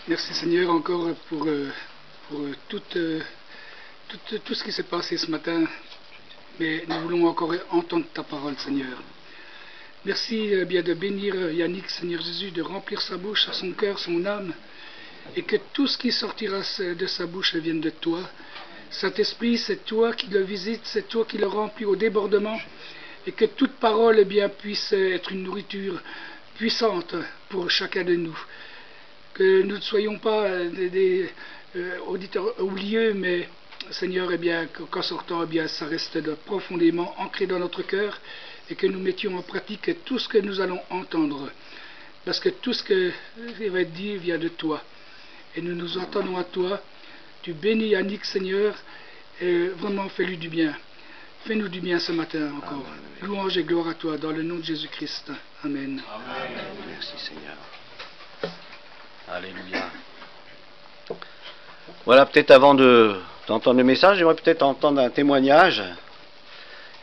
Merci Seigneur encore pour tout ce qui s'est passé ce matin. Mais nous voulons encore entendre ta parole, Seigneur. Merci bien de bénir Yannick, Seigneur Jésus, de remplir sa bouche, son cœur, son âme, et que tout ce qui sortira de sa bouche vienne de toi. Saint-Esprit, c'est toi qui le visites, c'est toi qui le remplis au débordement, et que toute parole puisse être une nourriture puissante pour chacun de nous. Que nous ne soyons pas des auditeurs oublieux, mais Seigneur, qu'en sortant, ça reste profondément ancré dans notre cœur, et que nous mettions en pratique tout ce que nous allons entendre, parce que tout ce que va être dit vient de toi, et nous nous entendons à toi. Tu bénis Yannick, Seigneur, et vraiment fais-lui du bien. Fais-nous du bien ce matin encore. Amen. Louange et gloire à toi, dans le nom de Jésus-Christ. Amen. Amen. Merci Seigneur. Alléluia. Voilà, peut-être avant d'entendre le message, j'aimerais peut-être entendre un témoignage.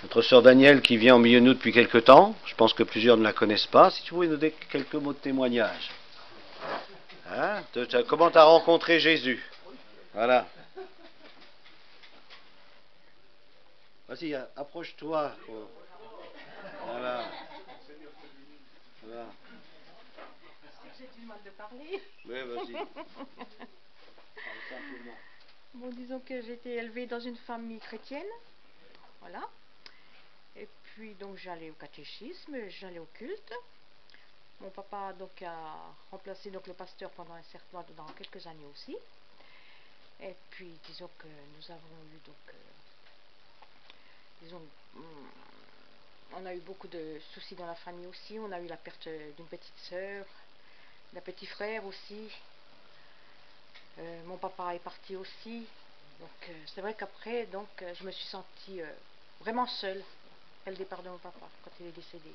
Notre sœur Danielle qui vient au milieu de nous depuis quelque temps. Je pense que plusieurs ne la connaissent pas. Si tu pouvais nous dire quelques mots de témoignage. Hein? Comment tu as rencontré Jésus? Voilà. Vas-y, approche-toi. Voilà. Voilà. J'ai du mal de parler. Oui, vas-y. Bon, disons que j'ai été élevée dans une famille chrétienne. Voilà. Et puis, donc, j'allais au catéchisme, j'allais au culte. Mon papa, donc, a remplacé donc, le pasteur pendant un certain temps, dans quelques années aussi. Et puis, disons que nous avons eu, donc, disons, on a eu beaucoup de soucis dans la famille aussi. On a eu la perte d'une petite sœur, d'un petit frère aussi. Mon papa est parti aussi. Donc, c'est vrai qu'après, donc, je me suis sentie vraiment seule après le départ de mon papa, quand il est décédé.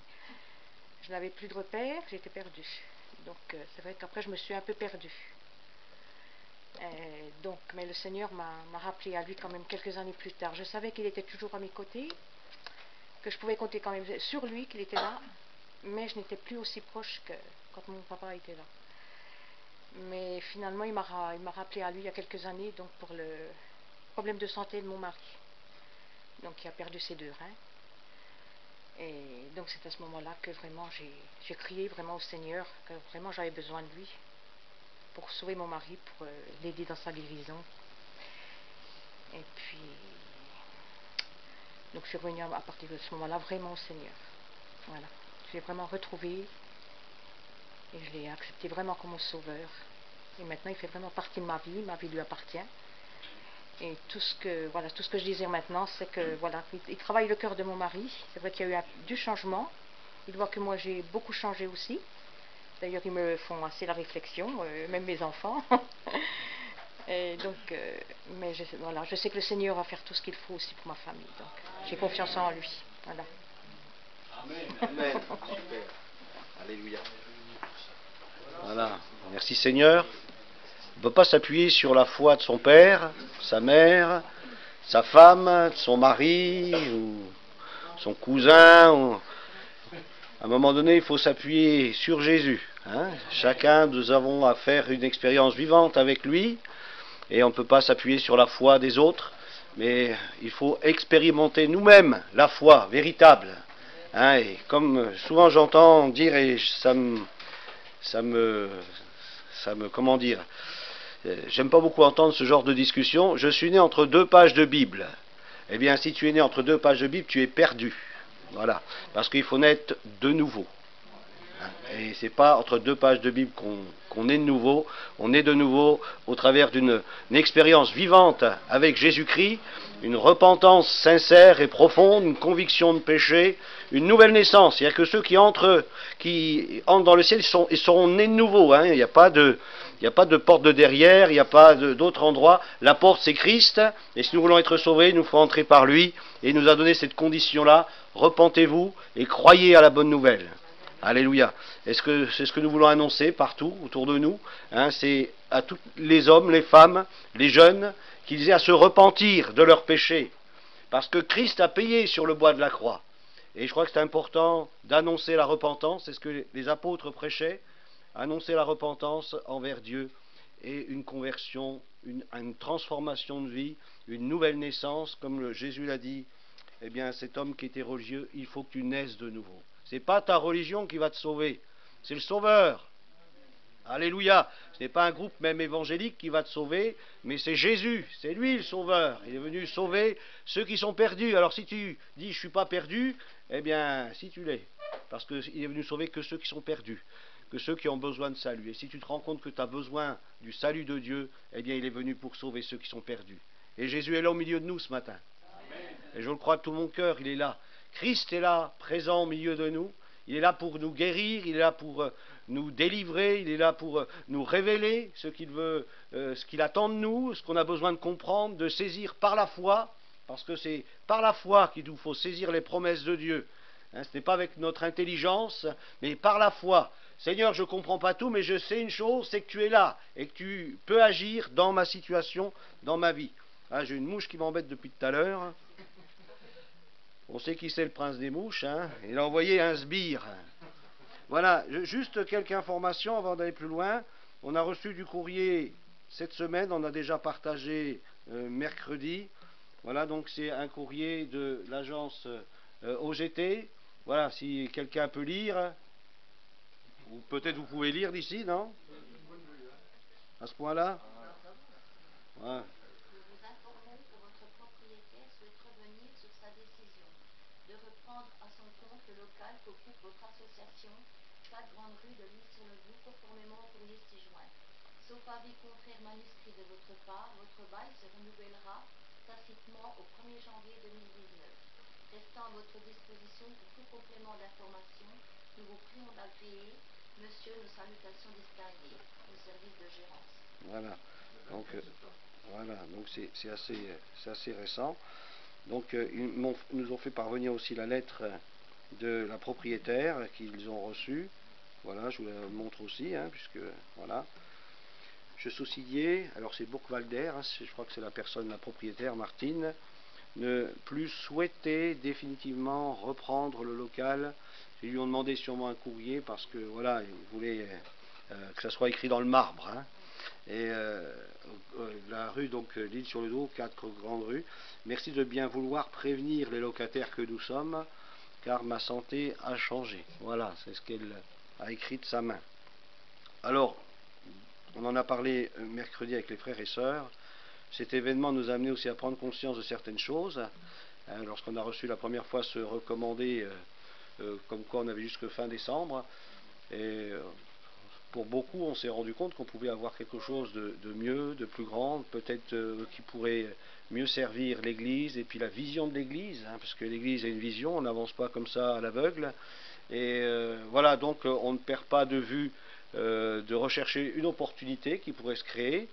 Je n'avais plus de repères, j'étais perdue. Donc, c'est vrai qu'après, je me suis un peu perdue. Donc, mais le Seigneur m'a rappelé à lui quand même quelques années plus tard. Je savais qu'il était toujours à mes côtés, que je pouvais compter quand même sur lui, qu'il était là, mais je n'étais plus aussi proche que quand mon papa était là. Mais finalement, il m'a rappelé à lui il y a quelques années, donc pour le problème de santé de mon mari, donc il a perdu ses deux reins. Et donc c'est à ce moment-là que vraiment j'ai crié vraiment au Seigneur, que vraiment j'avais besoin de lui pour sauver mon mari, pour l'aider dans sa guérison. Et puis, donc je suis revenue à partir de ce moment-là vraiment au Seigneur. Voilà, je l'ai vraiment retrouvé et je l'ai accepté vraiment comme mon sauveur. Et maintenant il fait vraiment partie de ma vie lui appartient. Et tout ce que je désire maintenant, c'est que voilà, il travaille le cœur de mon mari. C'est vrai qu'il y a eu du changement. Il voit que moi j'ai beaucoup changé aussi. D'ailleurs, ils me font assez la réflexion, même mes enfants. Et donc, mais voilà, je sais que le Seigneur va faire tout ce qu'il faut aussi pour ma famille. Donc, j'ai confiance en lui. Voilà. Amen. Amen. Super. Alléluia. Voilà. Merci Seigneur. On ne peut pas s'appuyer sur la foi de son père, sa mère, sa femme, son mari, ou son cousin. À un moment donné, il faut s'appuyer sur Jésus. Hein. Chacun, nous avons à faire une expérience vivante avec lui, et on ne peut pas s'appuyer sur la foi des autres, mais il faut expérimenter nous-mêmes la foi véritable. Hein. Et comme souvent j'entends dire, et ça me, comment dire, j'aime pas beaucoup entendre ce genre de discussion. Je suis né entre deux pages de Bible. Eh bien, si tu es né entre deux pages de Bible, tu es perdu. Voilà. Parce qu'il faut naître de nouveau. Et c'est pas entre deux pages de Bible qu'on est de nouveau. On est de nouveau au travers d'une expérience vivante avec Jésus-Christ, une repentance sincère et profonde, une conviction de péché, une nouvelle naissance. Il n'y a que ceux qui entrent dans le ciel, ils seront nés de nouveau. Hein. Il n'y a pas de porte de derrière, il n'y a pas d'autre endroit. La porte, c'est Christ. Et si nous voulons être sauvés, il nous faut entrer par lui. Et il nous a donné cette condition-là. Repentez-vous et croyez à la bonne nouvelle. Alléluia. Est-ce que c'est ce que nous voulons annoncer partout autour de nous, hein, c'est à tous les hommes, les femmes, les jeunes, qu'ils aient à se repentir de leurs péchés. Parce que Christ a payé sur le bois de la croix. Et je crois que c'est important d'annoncer la repentance, c'est ce que les apôtres prêchaient, annoncer la repentance envers Dieu et une conversion, une transformation de vie, une nouvelle naissance, comme Jésus l'a dit. Eh bien, cet homme qui était religieux, il faut que tu naisses de nouveau. Ce n'est pas ta religion qui va te sauver, c'est le Sauveur. Alléluia. Ce n'est pas un groupe même évangélique qui va te sauver, mais c'est Jésus, c'est lui le Sauveur. Il est venu sauver ceux qui sont perdus. Alors si tu dis je ne suis pas perdu, eh bien si tu l'es, parce qu'il est venu sauver que ceux qui sont perdus, que ceux qui ont besoin de salut. Et si tu te rends compte que tu as besoin du salut de Dieu, eh bien il est venu pour sauver ceux qui sont perdus. Et Jésus est là au milieu de nous ce matin. Et je le crois de tout mon cœur, il est là. Christ est là, présent au milieu de nous. Il est là pour nous guérir, il est là pour nous délivrer, il est là pour nous révéler ce qu'il veut, ce qu'il attend de nous, ce qu'on a besoin de comprendre, de saisir par la foi, parce que c'est par la foi qu'il nous faut saisir les promesses de Dieu. Hein, ce n'est pas avec notre intelligence, mais par la foi. Seigneur, je ne comprends pas tout, mais je sais une chose, c'est que tu es là et que tu peux agir dans ma situation, dans ma vie. Ah, j'ai une mouche qui m'embête depuis tout à l'heure. On sait qui c'est le prince des mouches, hein. Il a envoyé un sbire. Voilà, juste quelques informations avant d'aller plus loin. On a reçu du courrier cette semaine, on a déjà partagé mercredi. Voilà, donc c'est un courrier de l'agence OGT. Voilà, si quelqu'un peut lire, ou peut-être vous pouvez lire d'ici, non? À ce point-là? Ouais. À son compte le local qu'occupe votre association, 4 Grande Rue de l'Île-sur-le-Doubs, conformément au courrier ci-joint. Sauf avis contraire manuscrit de votre part, votre bail se renouvellera tacitement au 1er janvier 2019. Restant à votre disposition pour tout complément d'information, nous vous prions d'agréer, monsieur, nos salutations distinguées, au service de gérance. Voilà, donc c'est assez récent. Donc ils nous ont fait parvenir aussi la lettre de la propriétaire qu'ils ont reçue. Voilà, je vous la montre aussi, hein, puisque voilà. Je Saucillier, alors c'est Bourg-Valder, hein, je crois que c'est la personne, la propriétaire, Martine, ne plus souhaiter définitivement reprendre le local. Ils lui ont demandé sûrement un courrier parce que voilà, ils voulaient que ça soit écrit dans le marbre. Hein. Et la rue, donc l'Île-sur-le-Doubs, 4 Grandes Rues. Merci de bien vouloir prévenir les locataires que nous sommes, car ma santé a changé. Voilà, c'est ce qu'elle a écrit de sa main. Alors, on en a parlé mercredi avec les frères et sœurs. Cet événement nous a amené aussi à prendre conscience de certaines choses. Lorsqu'on a reçu la première fois ce recommandé, comme quoi on avait jusque fin décembre, et pour beaucoup, on s'est rendu compte qu'on pouvait avoir quelque chose de mieux, de plus grand, peut-être qui pourrait mieux servir l'Église et puis la vision de l'Église, hein, parce que l'Église a une vision, on n'avance pas comme ça à l'aveugle. Et voilà, donc on ne perd pas de vue de rechercher une opportunité qui pourrait se créer.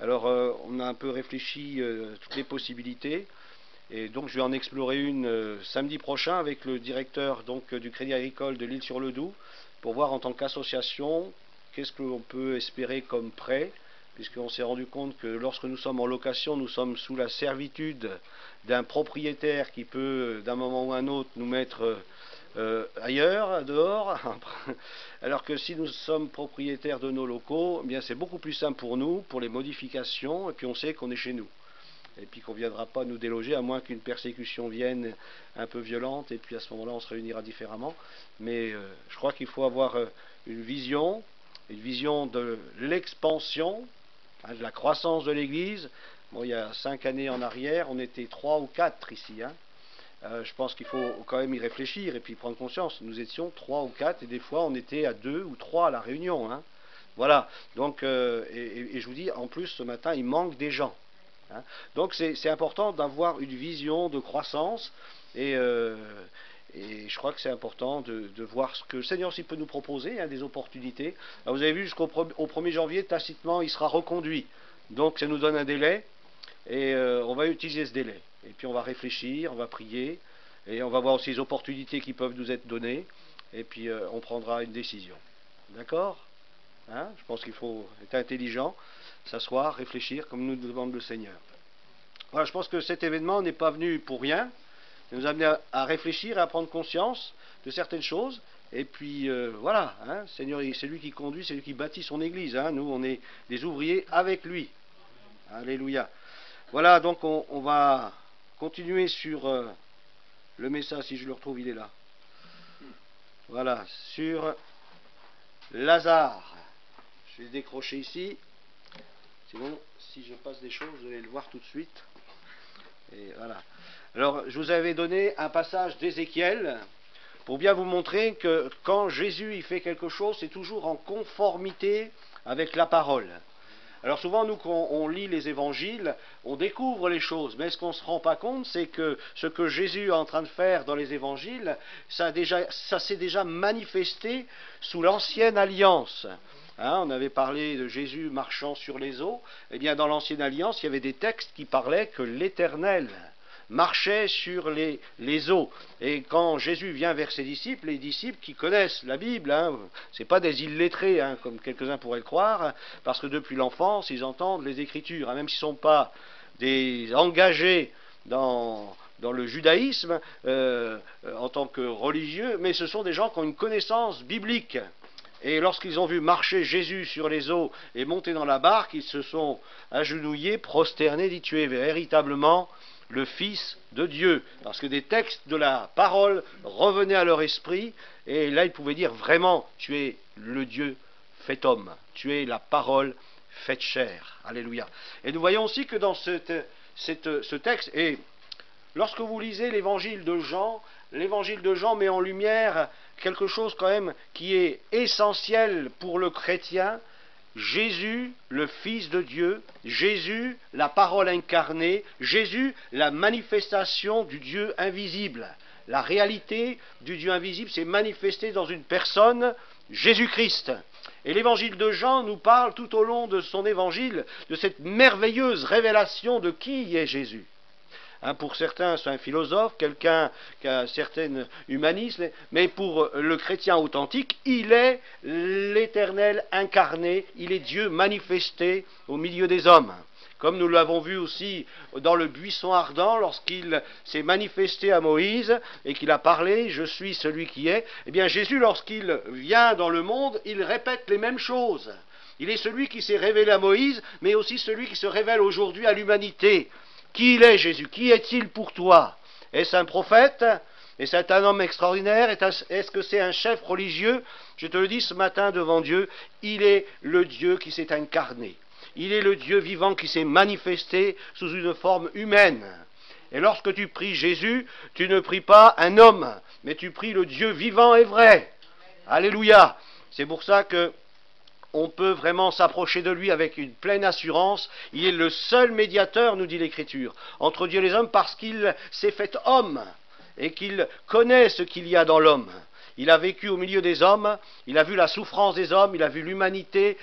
Alors on a un peu réfléchi toutes les possibilités. Et donc je vais en explorer une samedi prochain avec le directeur donc, du Crédit Agricole de l'Île-sur-le-Doubs pour voir en tant qu'association qu'est-ce qu'on peut espérer comme prêt, puisqu'on s'est rendu compte que lorsque nous sommes en location, nous sommes sous la servitude d'un propriétaire qui peut d'un moment ou un autre nous mettre ailleurs, dehors, alors que si nous sommes propriétaires de nos locaux, eh bien c'est beaucoup plus simple pour nous, pour les modifications, et puis on sait qu'on est chez nous. Et puis qu'on ne viendra pas nous déloger, à moins qu'une persécution vienne un peu violente, et puis à ce moment-là, on se réunira différemment. Mais je crois qu'il faut avoir une vision de l'expansion, hein, de la croissance de l'Église. Bon, il y a 5 années en arrière, on était 3 ou 4 ici. Hein. Je pense qu'il faut quand même y réfléchir et puis prendre conscience. Nous étions 3 ou 4, et des fois, on était à 2 ou 3 à la réunion. Hein. Voilà. Donc, et je vous dis, en plus, ce matin, il manque des gens. Hein. Donc c'est important d'avoir une vision de croissance et je crois que c'est important de voir ce que le Seigneur aussi peut nous proposer, hein, des opportunités. Alors, vous avez vu jusqu'au 1er janvier, tacitement, il sera reconduit. Donc ça nous donne un délai et on va utiliser ce délai. Et puis on va réfléchir, on va prier et on va voir aussi les opportunités qui peuvent nous être données et puis on prendra une décision. D'accord ? Hein, je pense qu'il faut être intelligent, s'asseoir, réfléchir comme nous demande le Seigneur. Voilà, je pense que cet événement n'est pas venu pour rien. Il nous a amené à réfléchir et à prendre conscience de certaines choses Et puis voilà, hein, Seigneur, c'est lui qui conduit, c'est lui qui bâtit son Église. Hein. Nous, on est des ouvriers avec lui. Alléluia. Voilà, donc on va continuer sur le message, si je le retrouve, il est là. Voilà, sur Lazare. Je vais décrocher ici. Sinon, si je passe des choses, vous allez le voir tout de suite. Et voilà. Alors, je vous avais donné un passage d'Ézéchiel pour bien vous montrer que quand Jésus il fait quelque chose, c'est toujours en conformité avec la parole. Alors souvent, nous, quand on lit les évangiles, on découvre les choses, mais ce qu'on ne se rend pas compte, c'est que ce que Jésus est en train de faire dans les évangiles, ça s'est déjà manifesté sous l'ancienne alliance. Hein, on avait parlé de Jésus marchant sur les eaux. Eh bien, dans l'ancienne alliance, il y avait des textes qui parlaient que l'Éternel marchait sur les eaux. Et quand Jésus vient vers ses disciples, les disciples qui connaissent la Bible, hein, ce n'est pas des illettrés, hein, comme quelques-uns pourraient le croire, parce que depuis l'enfance, ils entendent les Écritures, hein, même s'ils ne sont pas des engagés dans le judaïsme en tant que religieux, mais ce sont des gens qui ont une connaissance biblique. Et lorsqu'ils ont vu marcher Jésus sur les eaux et monter dans la barque, ils se sont agenouillés, prosternés, dit: tu es véritablement le Fils de Dieu. Parce que des textes de la parole revenaient à leur esprit, et là ils pouvaient dire vraiment: tu es le Dieu fait homme, tu es la parole faite chair. Alléluia. Et nous voyons aussi que dans ce texte, et lorsque vous lisez l'évangile de Jean met en lumière quelque chose quand même qui est essentiel pour le chrétien. Jésus, le Fils de Dieu, Jésus, la parole incarnée, Jésus, la manifestation du Dieu invisible. La réalité du Dieu invisible s'est manifestée dans une personne, Jésus-Christ. Et l'évangile de Jean nous parle tout au long de son évangile de cette merveilleuse révélation de qui est Jésus. Hein, pour certains, c'est un philosophe, quelqu'un qui a un certain humanisme, mais pour le chrétien authentique, il est l'Éternel incarné, il est Dieu manifesté au milieu des hommes. Comme nous l'avons vu aussi dans le buisson ardent, lorsqu'il s'est manifesté à Moïse et qu'il a parlé « Je suis celui qui est », eh bien Jésus, lorsqu'il vient dans le monde, il répète les mêmes choses. Il est celui qui s'est révélé à Moïse, mais aussi celui qui se révèle aujourd'hui à l'humanité. Qui il est, Jésus? Qui est-il pour toi? Est-ce un prophète? Est-ce un homme extraordinaire? Est-ce que c'est un chef religieux? Je te le dis ce matin devant Dieu, il est le Dieu qui s'est incarné. Il est le Dieu vivant qui s'est manifesté sous une forme humaine. Et lorsque tu pries Jésus, tu ne pries pas un homme, mais tu pries le Dieu vivant et vrai. Alléluia. C'est pour ça que on peut vraiment s'approcher de lui avec une pleine assurance. Il est le seul médiateur, nous dit l'Écriture, entre Dieu et les hommes, parce qu'il s'est fait homme et qu'il connaît ce qu'il y a dans l'homme. Il a vécu au milieu des hommes, il a vu la souffrance des hommes, il a vu l'humanité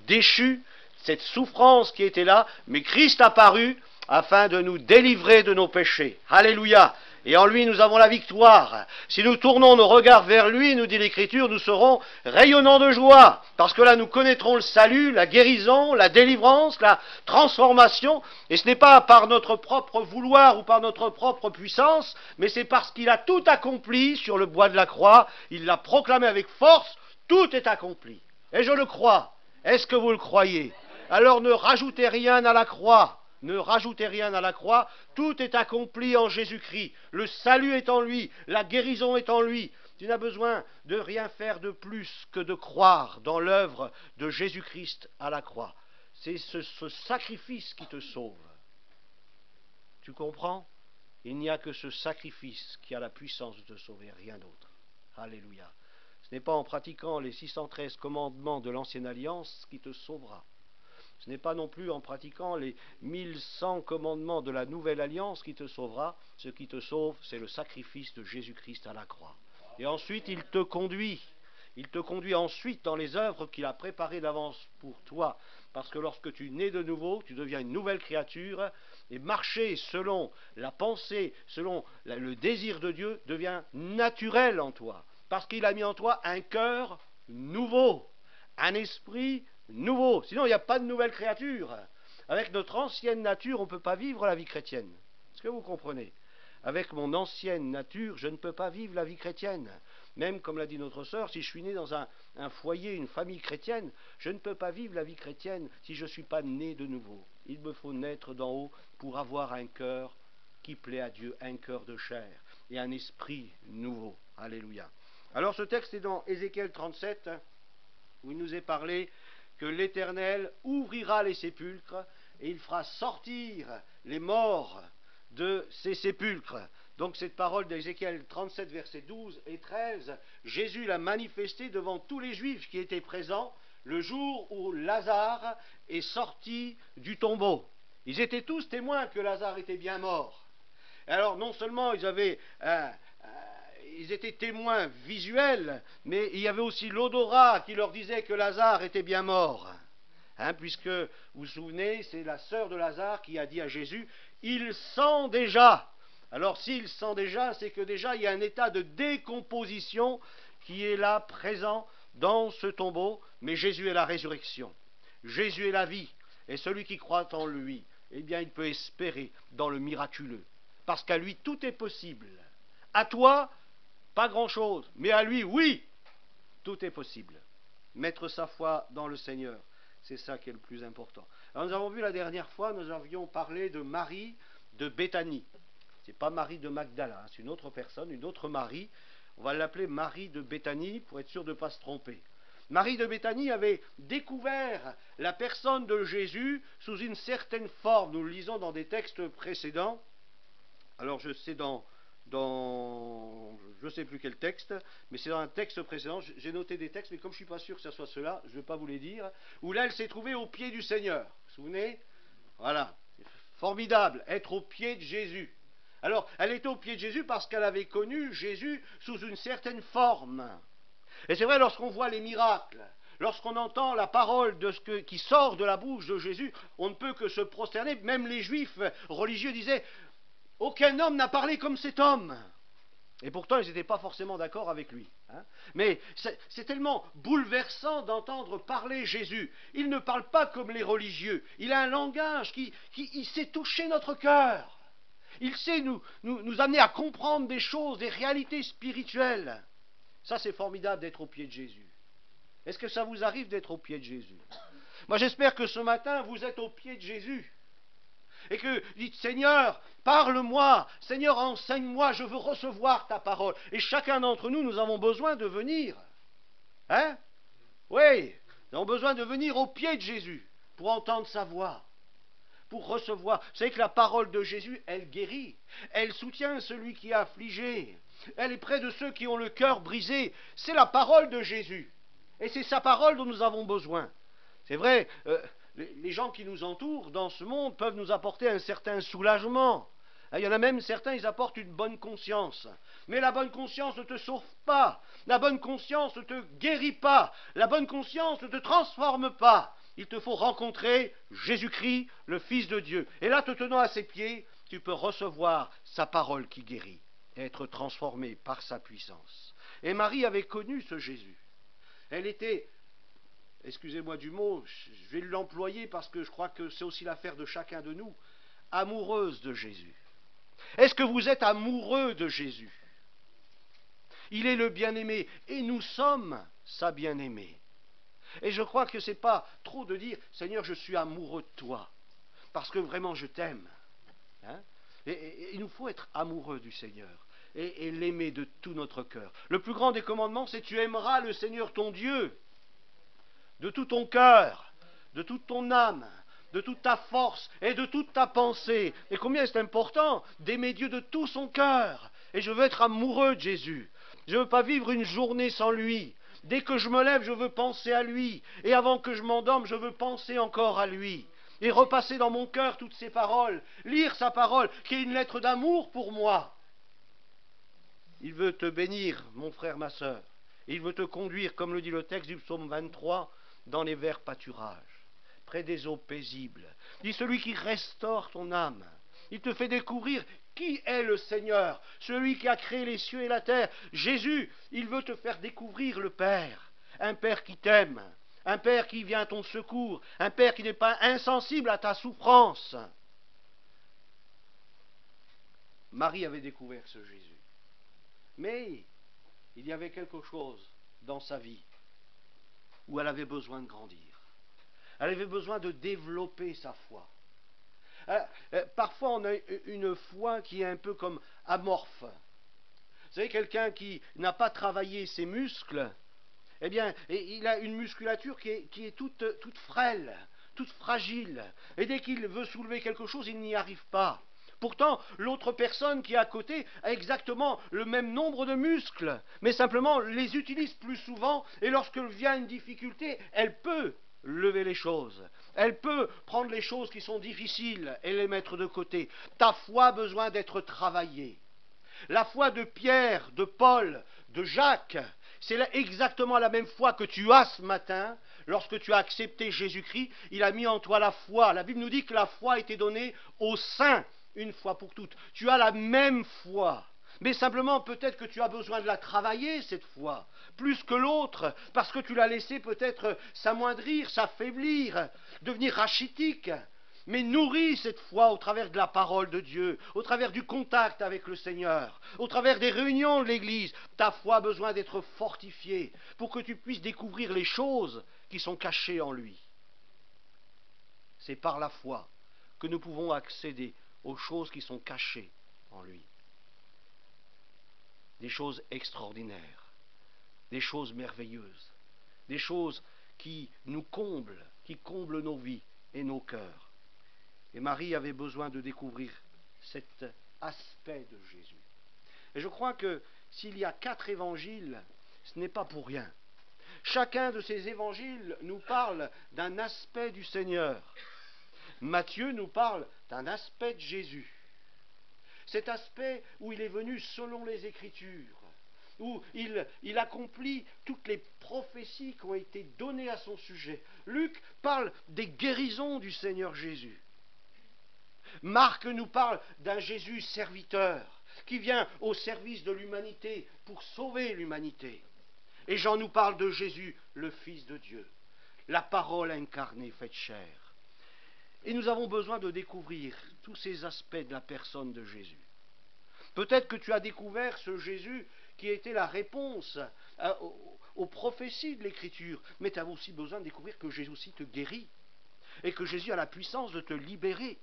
déchue, cette souffrance qui était là, mais Christ apparut afin de nous délivrer de nos péchés. Alléluia! Et en lui, nous avons la victoire. Si nous tournons nos regards vers lui, nous dit l'Écriture, nous serons rayonnants de joie. Parce que là, nous connaîtrons le salut, la guérison, la délivrance, la transformation. Et ce n'est pas par notre propre vouloir ou par notre propre puissance, mais c'est parce qu'il a tout accompli sur le bois de la croix. Il l'a proclamé avec force, tout est accompli. Et je le crois. Est-ce que vous le croyez? Alors ne rajoutez rien à la croix. Ne rajoutez rien à la croix, tout est accompli en Jésus-Christ. Le salut est en lui, la guérison est en lui. Tu n'as besoin de rien faire de plus que de croire dans l'œuvre de Jésus-Christ à la croix. C'est ce sacrifice qui te sauve. Tu comprends? Il n'y a que ce sacrifice qui a la puissance de te sauver, rien d'autre. Alléluia. Ce n'est pas en pratiquant les 613 commandements de l'Ancienne Alliance qui te sauvera. Ce n'est pas non plus en pratiquant les 1100 commandements de la Nouvelle Alliance qui te sauvera. Ce qui te sauve, c'est le sacrifice de Jésus-Christ à la croix. Et ensuite, il te conduit. Il te conduit ensuite dans les œuvres qu'il a préparées d'avance pour toi. Parce que lorsque tu nais de nouveau, tu deviens une nouvelle créature. Et marcher selon la pensée, selon le désir de Dieu, devient naturel en toi. Parce qu'il a mis en toi un cœur nouveau, un esprit nouveau. Sinon, il n'y a pas de nouvelle créature. Avec notre ancienne nature, on ne peut pas vivre la vie chrétienne. Est-ce que vous comprenez? Avec mon ancienne nature, je ne peux pas vivre la vie chrétienne. Même comme l'a dit notre sœur, si je suis né dans un foyer, une famille chrétienne, je ne peux pas vivre la vie chrétienne si je ne suis pas né de nouveau. Il me faut naître d'en haut pour avoir un cœur qui plaît à Dieu, un cœur de chair et un esprit nouveau. Alléluia. Alors ce texte est dans Ézéchiel 37, où il nous est parlé que l'Éternel ouvrira les sépulcres et il fera sortir les morts de ces sépulcres. Donc cette parole d'Ézéchiel 37, versets 12 et 13, Jésus l'a manifesté devant tous les Juifs qui étaient présents le jour où Lazare est sorti du tombeau. Ils étaient tous témoins que Lazare était bien mort. Alors non seulement ils étaient témoins visuels, mais il y avait aussi l'odorat qui leur disait que Lazare était bien mort. Puisque, vous vous souvenez, c'est la sœur de Lazare qui a dit à Jésus, « Il sent déjà ». Alors s'il sent déjà, c'est que déjà il y a un état de décomposition qui est là, présent dans ce tombeau, mais Jésus est la résurrection. Jésus est la vie, et celui qui croit en lui, eh bien il peut espérer dans le miraculeux. Parce qu'à lui, tout est possible. À toi, pas grand-chose, mais à lui, oui, tout est possible. Mettre sa foi dans le Seigneur. C'est ça qui est le plus important. Alors nous avons vu la dernière fois, nous avions parlé de Marie de Béthanie. Ce n'est pas Marie de Magdala, c'est une autre personne, une autre Marie. On va l'appeler Marie de Béthanie pour être sûr de ne pas se tromper. Marie de Béthanie avait découvert la personne de Jésus sous une certaine forme. Nous le lisons dans des textes précédents. Alors je sais je ne sais plus quel texte, mais c'est dans un texte précédent, j'ai noté des textes, mais comme je ne suis pas sûr que ce soit cela, je ne vais pas vous les dire, où là elle s'est trouvée au pied du Seigneur. Vous vous souvenez? Voilà, formidable, être au pied de Jésus. Alors, elle était au pied de Jésus parce qu'elle avait connu Jésus sous une certaine forme. Et c'est vrai, lorsqu'on voit les miracles, lorsqu'on entend la parole qui sort de la bouche de Jésus, on ne peut que se prosterner. Même les Juifs religieux disaient, aucun homme n'a parlé comme cet homme. Et pourtant, ils n'étaient pas forcément d'accord avec lui. Mais c'est tellement bouleversant d'entendre parler Jésus. Il ne parle pas comme les religieux. Il a un langage il sait toucher notre cœur. Il sait nous amener à comprendre des choses, des réalités spirituelles. Ça, c'est formidable d'être au pied de Jésus. Est-ce que ça vous arrive d'être au pied de Jésus? Moi, j'espère que ce matin, vous êtes au pied de Jésus. Et que dites, Seigneur, parle-moi, Seigneur, enseigne-moi, je veux recevoir ta parole. Et chacun d'entre nous, nous avons besoin de venir. Oui, nous avons besoin de venir au pied de Jésus pour entendre sa voix, pour recevoir. Vous savez que la parole de Jésus, elle guérit, elle soutient celui qui est affligé, elle est près de ceux qui ont le cœur brisé. C'est la parole de Jésus. Et c'est sa parole dont nous avons besoin. C'est vrai, les gens qui nous entourent dans ce monde peuvent nous apporter un certain soulagement. Il y en a même certains, ils apportent une bonne conscience. Mais la bonne conscience ne te sauve pas. La bonne conscience ne te guérit pas. La bonne conscience ne te transforme pas. Il te faut rencontrer Jésus-Christ, le Fils de Dieu. Et là, te tenant à ses pieds, tu peux recevoir sa parole qui guérit et être transformé par sa puissance. Et Marie avait connu ce Jésus. Elle était, excusez-moi du mot, je vais l'employer parce que je crois que c'est aussi l'affaire de chacun de nous, amoureuse de Jésus. Est-ce que vous êtes amoureux de Jésus? Il est le bien-aimé et nous sommes sa bien-aimée. Et je crois que ce n'est pas trop de dire « Seigneur, je suis amoureux de toi » parce que vraiment je t'aime. Et il nous faut être amoureux du Seigneur et l'aimer de tout notre cœur. Le plus grand des commandements, c'est « Tu aimeras le Seigneur ton Dieu » de tout ton cœur, de toute ton âme, de toute ta force et de toute ta pensée. Et combien c'est important d'aimer Dieu de tout son cœur. Et je veux être amoureux de Jésus. Je ne veux pas vivre une journée sans lui. Dès que je me lève, je veux penser à lui. Et avant que je m'endorme, je veux penser encore à lui. Et repasser dans mon cœur toutes ses paroles. Lire sa parole, qui est une lettre d'amour pour moi. Il veut te bénir, mon frère, ma sœur. Il veut te conduire, comme le dit le texte du psaume 23, dans les verts pâturages, près des eaux paisibles. Il dit celui qui restaure ton âme. Il te fait découvrir qui est le Seigneur, celui qui a créé les cieux et la terre. Jésus, il veut te faire découvrir le Père, un Père qui t'aime, un Père qui vient à ton secours, un Père qui n'est pas insensible à ta souffrance. Marie avait découvert ce Jésus. Mais il y avait quelque chose dans sa vie où elle avait besoin de grandir. Elle avait besoin de développer sa foi. Parfois, on a une foi qui est un peu comme amorphe. Vous savez, quelqu'un qui n'a pas travaillé ses muscles, eh bien, il a une musculature qui est toute frêle, toute fragile. Et dès qu'il veut soulever quelque chose, il n'y arrive pas. Pourtant, l'autre personne qui est à côté a exactement le même nombre de muscles, mais simplement les utilise plus souvent, et lorsque vient une difficulté, elle peut lever les choses. Elle peut prendre les choses qui sont difficiles et les mettre de côté. Ta foi a besoin d'être travaillée. La foi de Pierre, de Paul, de Jacques, c'est exactement la même foi que tu as ce matin. Lorsque tu as accepté Jésus-Christ, il a mis en toi la foi. La Bible nous dit que la foi a été donnée aux saints une fois pour toutes. Tu as la même foi. Mais simplement, peut-être que tu as besoin de la travailler, cette foi, plus que l'autre, parce que tu l'as laissé peut-être s'amoindrir, s'affaiblir, devenir rachitique. Mais nourris cette foi au travers de la parole de Dieu, au travers du contact avec le Seigneur, au travers des réunions de l'Église. Ta foi a besoin d'être fortifiée pour que tu puisses découvrir les choses qui sont cachées en lui. C'est par la foi que nous pouvons accéder aux choses qui sont cachées en lui. Des choses extraordinaires, des choses merveilleuses, des choses qui nous comblent, qui comblent nos vies et nos cœurs. Et Marie avait besoin de découvrir cet aspect de Jésus. Et je crois que s'il y a 4 évangiles, ce n'est pas pour rien. Chacun de ces évangiles nous parle d'un aspect du Seigneur. Matthieu nous parle d'un aspect de Jésus. Cet aspect où il est venu selon les Écritures, où il accomplit toutes les prophéties qui ont été données à son sujet. Luc parle des guérisons du Seigneur Jésus. Marc nous parle d'un Jésus serviteur qui vient au service de l'humanité pour sauver l'humanité. Et Jean nous parle de Jésus, le Fils de Dieu, la parole incarnée faite chair. Et nous avons besoin de découvrir tous ces aspects de la personne de Jésus. Peut-être que tu as découvert ce Jésus qui était la réponse aux prophéties de l'Écriture, mais tu as aussi besoin de découvrir que Jésus aussi te guérit et que Jésus a la puissance de te libérer.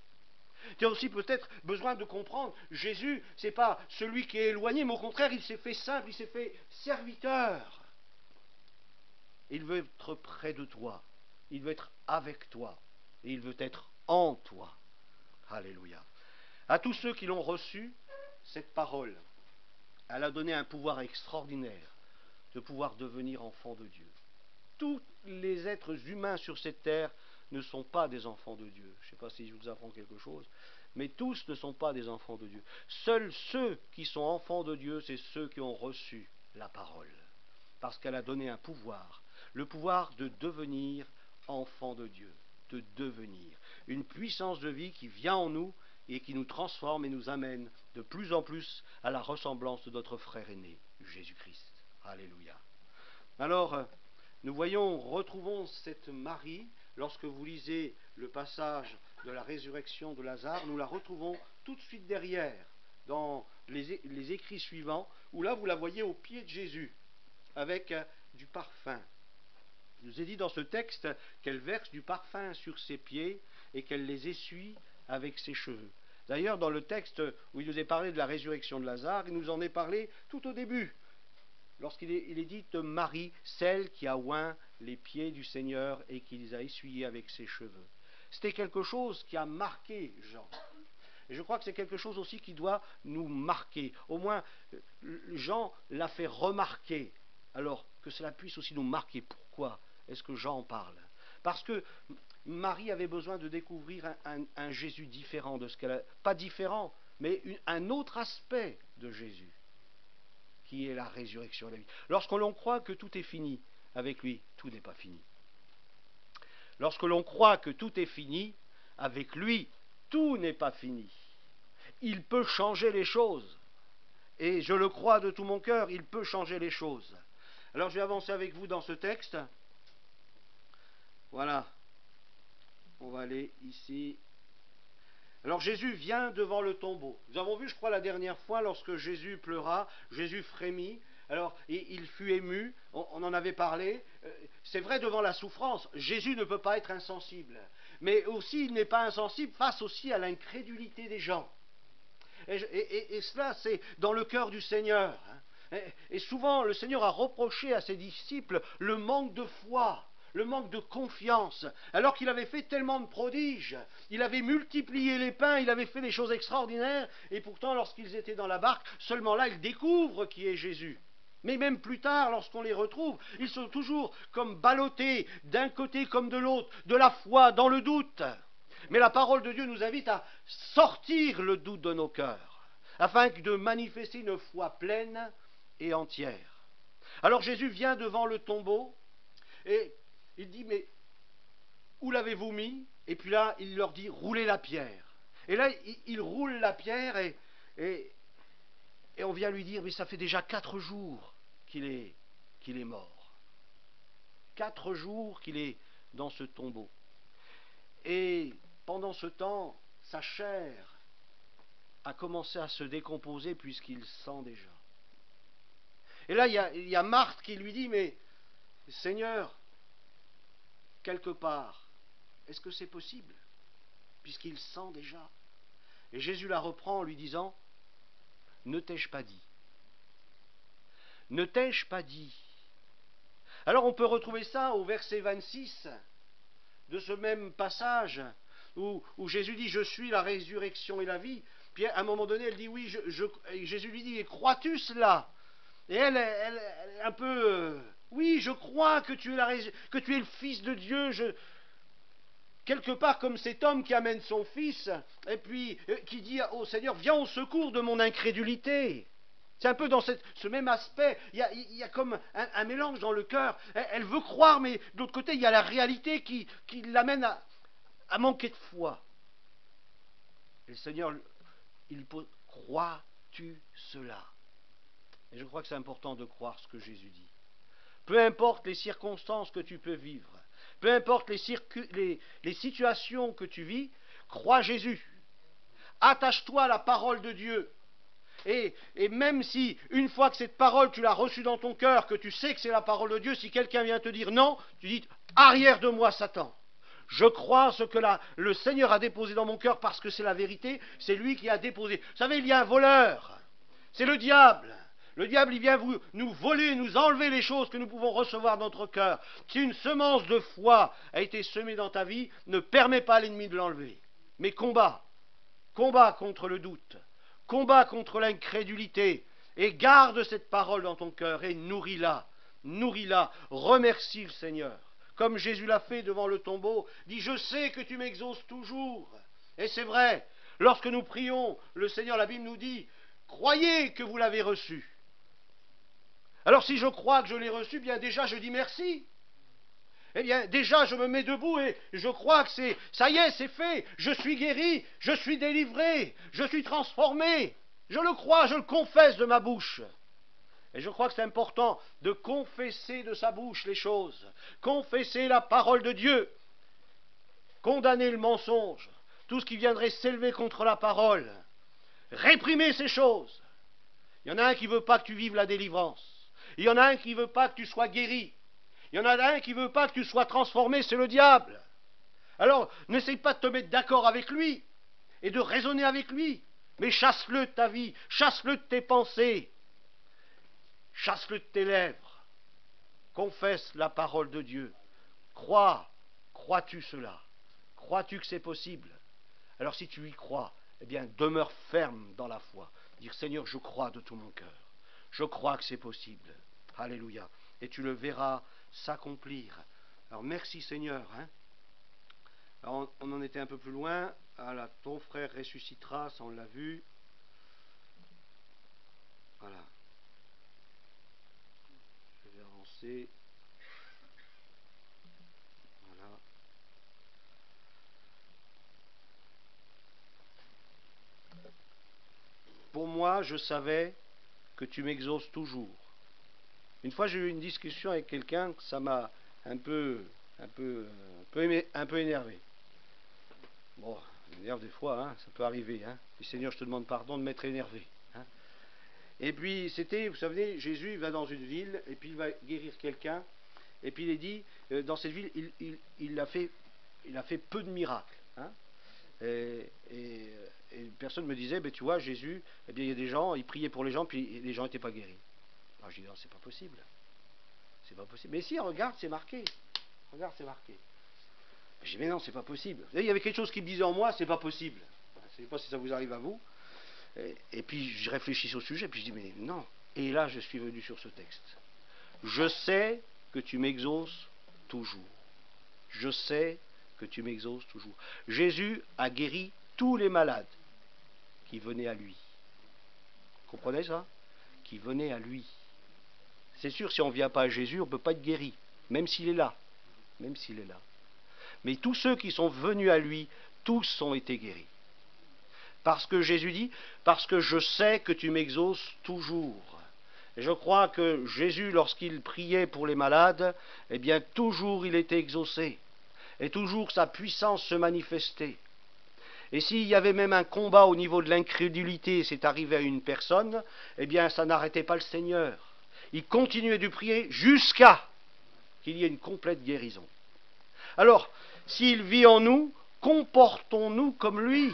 Tu as aussi peut-être besoin de comprendre, Jésus, ce n'est pas celui qui est éloigné, mais au contraire, il s'est fait simple, il s'est fait serviteur. Il veut être près de toi, il veut être avec toi, et il veut être en toi. Alléluia. À tous ceux qui l'ont reçu, cette parole, elle a donné un pouvoir extraordinaire de pouvoir devenir enfants de Dieu. Tous les êtres humains sur cette terre ne sont pas des enfants de Dieu. Je ne sais pas si je vous apprends quelque chose, mais tous ne sont pas des enfants de Dieu. Seuls ceux qui sont enfants de Dieu, c'est ceux qui ont reçu la parole. Parce qu'elle a donné un pouvoir, le pouvoir de devenir enfants de Dieu, de devenir. Une puissance de vie qui vient en nous et qui nous transforme et nous amène de plus en plus à la ressemblance de notre frère aîné, Jésus-Christ. Alléluia. Alors, nous retrouvons cette Marie. Lorsque vous lisez le passage de la résurrection de Lazare, nous la retrouvons tout de suite derrière, dans les écrits suivants, où là vous la voyez au pied de Jésus, avec du parfum. Il nous est dit dans ce texte qu'elle verse du parfum sur ses pieds et qu'elle les essuie avec ses cheveux. D'ailleurs, dans le texte où il nous est parlé de la résurrection de Lazare, il nous en est parlé tout au début, lorsqu'il est dit de Marie, celle qui a oint les pieds du Seigneur et qui les a essuyés avec ses cheveux. C'était quelque chose qui a marqué Jean. Et je crois que c'est quelque chose aussi qui doit nous marquer. Au moins, Jean l'a fait remarquer, alors que cela puisse aussi nous marquer. Pourquoi est-ce que Jean en parle? Parce que Marie avait besoin de découvrir un Jésus différent de ce qu'elle a... Pas différent, mais un autre aspect de Jésus, qui est la résurrection de la vie. Lorsque l'on croit que tout est fini avec lui, tout n'est pas fini. Lorsque l'on croit que tout est fini, avec lui, tout n'est pas fini. Il peut changer les choses. Et je le crois de tout mon cœur, il peut changer les choses. Alors je vais avancer avec vous dans ce texte. Voilà. On va aller ici. Alors Jésus vient devant le tombeau. Nous avons vu, je crois, la dernière fois, lorsque Jésus pleura, Jésus frémit, Alors, il fut ému, on en avait parlé. C'est vrai, devant la souffrance, Jésus ne peut pas être insensible. Mais aussi, il n'est pas insensible face aussi à l'incrédulité des gens. Et cela, c'est dans le cœur du Seigneur. Et souvent, le Seigneur a reproché à ses disciples le manque de foi, le manque de confiance, alors qu'il avait fait tellement de prodiges. Il avait multiplié les pains, il avait fait des choses extraordinaires, et pourtant, lorsqu'ils étaient dans la barque, seulement là, ils découvrent qui est Jésus. Mais même plus tard, lorsqu'on les retrouve, ils sont toujours comme ballottés, d'un côté comme de l'autre, de la foi, dans le doute. Mais la parole de Dieu nous invite à sortir le doute de nos cœurs, afin de manifester une foi pleine et entière. Alors Jésus vient devant le tombeau, et il dit, mais où l'avez-vous mis? Et puis là, il leur dit, roulez la pierre. Et là, il roule la pierre, et on vient lui dire, mais ça fait déjà 4 jours qu'il est mort. 4 jours qu'il est dans ce tombeau. Et pendant ce temps, sa chair a commencé à se décomposer puisqu'il sent déjà. Et là, il y a Marthe qui lui dit, mais Seigneur, quelque part, est-ce que c'est possible? Puisqu'il sent déjà. Et Jésus la reprend en lui disant, ne t'ai-je pas dit? Ne t'ai-je pas dit? Alors on peut retrouver ça au verset 26 de ce même passage où Jésus dit, je suis la résurrection et la vie. Puis à un moment donné, elle dit, oui, Jésus lui dit, crois-tu cela? Et elle un peu, oui, je crois que tu es le Fils de Dieu. Quelque part comme cet homme qui amène son fils, et puis qui dit au Seigneur, viens au secours de mon incrédulité. C'est un peu dans ce même aspect, il y a comme un mélange dans le cœur. Elle veut croire, mais de l'autre côté, il y a la réalité qui l'amène à manquer de foi. Et le Seigneur, il pose, crois-tu cela? Et je crois que c'est important de croire ce que Jésus dit. Peu importe les circonstances que tu peux vivre, peu importe les situations que tu vis, crois Jésus. Attache-toi à la parole de Dieu. Et même si, une fois que cette parole, tu l'as reçue dans ton cœur, que tu sais que c'est la parole de Dieu, si quelqu'un vient te dire non, tu dis, arrière de moi, Satan. Je crois ce que le Seigneur a déposé dans mon cœur parce que c'est la vérité, c'est lui qui a déposé. Vous savez, il y a un voleur, c'est le diable. Le diable, il vient nous voler, nous enlever les choses que nous pouvons recevoir dans notre cœur. Si une semence de foi a été semée dans ta vie, ne permets pas à l'ennemi de l'enlever. Mais combat contre le doute, combat contre l'incrédulité, et garde cette parole dans ton cœur et nourris-la, remercie le Seigneur. Comme Jésus l'a fait devant le tombeau, dit, je sais que tu m'exauces toujours. Et c'est vrai, lorsque nous prions, le Seigneur, la Bible nous dit, croyez que vous l'avez reçu. Alors si je crois que je l'ai reçu, bien déjà je dis merci. Eh bien déjà je me mets debout et je crois que ça y est, c'est fait. Je suis guéri, je suis délivré, je suis transformé. Je le crois, je le confesse de ma bouche. Et je crois que c'est important de confesser de sa bouche les choses. Confesser la parole de Dieu. Condamner le mensonge. Tout ce qui viendrait s'élever contre la parole. Réprimer ces choses. Il y en a un qui ne veut pas que tu vives la délivrance. Il y en a un qui ne veut pas que tu sois guéri. Il y en a un qui ne veut pas que tu sois transformé, c'est le diable. Alors, n'essaye pas de te mettre d'accord avec lui et de raisonner avec lui, mais chasse-le de ta vie, chasse-le de tes pensées, chasse-le de tes lèvres. Confesse la parole de Dieu. Crois-tu cela? Crois-tu que c'est possible? Alors si tu y crois, eh bien demeure ferme dans la foi. Dire, Seigneur, je crois de tout mon cœur. Je crois que c'est possible. Alléluia. Et tu le verras s'accomplir. Alors merci Seigneur. Alors, on en était un peu plus loin. Voilà, ton frère ressuscitera, ça on l'a vu. Voilà. Je vais avancer. Voilà. Pour moi, je savais que tu m'exauces toujours. Une fois, j'ai eu une discussion avec quelqu'un, ça m'a un peu énervé. Bon, ça m'énerve des fois, ça peut arriver. Et Seigneur, je te demande pardon de m'être énervé. Et puis c'était, vous savez, Jésus il va dans une ville et puis il va guérir quelqu'un. Et puis il est dit, dans cette ville, il a fait peu de miracles. Hein. Et personne me disait, ben, tu vois, Jésus, eh bien, il y a des gens, il priait pour les gens, puis les gens n'étaient pas guéris. Alors je dis, non, c'est pas possible. C'est pas possible. Mais si, regarde, c'est marqué. Regarde, c'est marqué. Je dis, mais non, c'est pas possible. Vous savez, il y avait quelque chose qui me disait en moi, c'est pas possible. Je ne sais pas si ça vous arrive à vous. Et puis je réfléchis au sujet, puis je dis, mais non. Et là, je suis venu sur ce texte. Je sais que tu m'exauces toujours. Je sais que tu m'exauces toujours. Jésus a guéri tous les malades qui venaient à lui. Vous comprenez ça? Qui venaient à lui. C'est sûr, si on ne vient pas à Jésus, on ne peut pas être guéri, même s'il est là. Même s'il est là. Mais tous ceux qui sont venus à lui, tous ont été guéris. Parce que Jésus dit, parce que je sais que tu m'exauces toujours. Et je crois que Jésus, lorsqu'il priait pour les malades, eh bien toujours il était exaucé. Et toujours sa puissance se manifestait. Et s'il y avait même un combat au niveau de l'incrédulité, c'est arrivé à une personne, eh bien ça n'arrêtait pas le Seigneur. Il continuait de prier jusqu'à qu'il y ait une complète guérison. Alors, s'il vit en nous, comportons-nous comme lui.